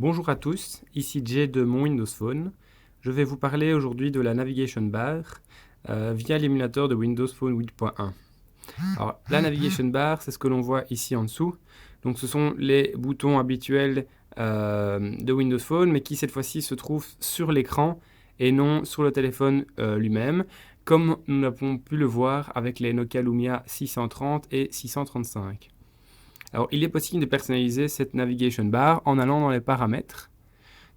Bonjour à tous, ici Jay de mon Windows Phone. Je vais vous parler aujourd'hui de la Navigation Bar via l'émulateur de Windows Phone 8.1. Alors, la Navigation Bar, c'est ce que l'on voit ici en dessous. Donc, ce sont les boutons habituels de Windows Phone, mais qui cette fois-ci se trouvent sur l'écran et non sur le téléphone lui-même, comme nous avons pu le voir avec les Nokia Lumia 630 et 635. Alors, il est possible de personnaliser cette Navigation Bar en allant dans les paramètres.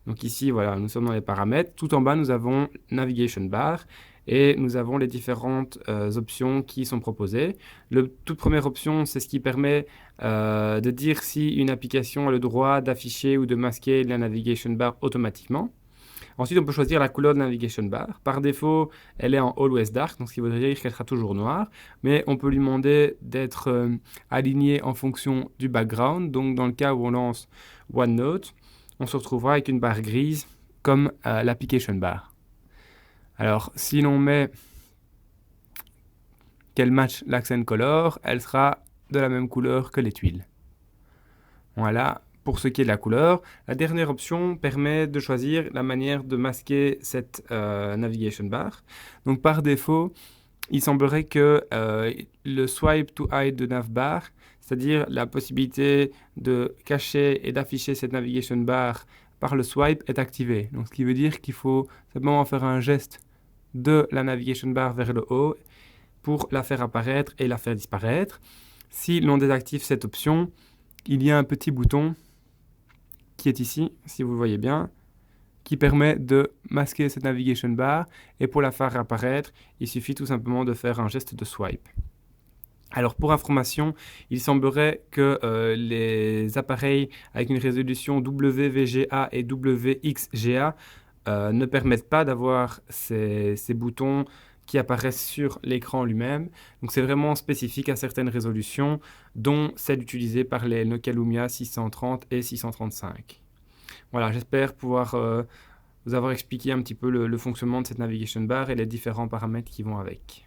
Donc ici, voilà, nous sommes dans les paramètres. Tout en bas, nous avons Navigation Bar et nous avons les différentes options qui sont proposées. La toute première option, c'est ce qui permet de dire si une application a le droit d'afficher ou de masquer la Navigation Bar automatiquement. Ensuite, on peut choisir la couleur de Navigation Bar. Par défaut, elle est en Always Dark, donc ce qui voudrait dire qu'elle sera toujours noire. Mais on peut lui demander d'être alignée en fonction du background. Donc, dans le cas où on lance OneNote, on se retrouvera avec une barre grise comme l'Application Bar. Alors, si l'on met qu'elle match l'accent color, elle sera de la même couleur que les tuiles. Voilà. Pour ce qui est de la couleur, la dernière option permet de choisir la manière de masquer cette Navigation Bar. Donc par défaut, il semblerait que le Swipe to Hide de Navbar, c'est-à-dire la possibilité de cacher et d'afficher cette Navigation Bar par le swipe, est activé. Donc ce qui veut dire qu'il faut simplement faire un geste de la Navigation Bar vers le haut pour la faire apparaître et la faire disparaître. Si l'on désactive cette option, il y a un petit bouton qui est ici, si vous le voyez bien, qui permet de masquer cette Navigation Bar, et pour la faire apparaître, il suffit tout simplement de faire un geste de swipe. Alors pour information, il semblerait que les appareils avec une résolution WVGA et WXGA ne permettent pas d'avoir ces boutons qui apparaissent sur l'écran lui-même. Donc c'est vraiment spécifique à certaines résolutions, dont celle utilisée par les Nokia Lumia 630 et 635. Voilà, j'espère pouvoir vous avoir expliqué un petit peu le fonctionnement de cette Navigation Bar et les différents paramètres qui vont avec.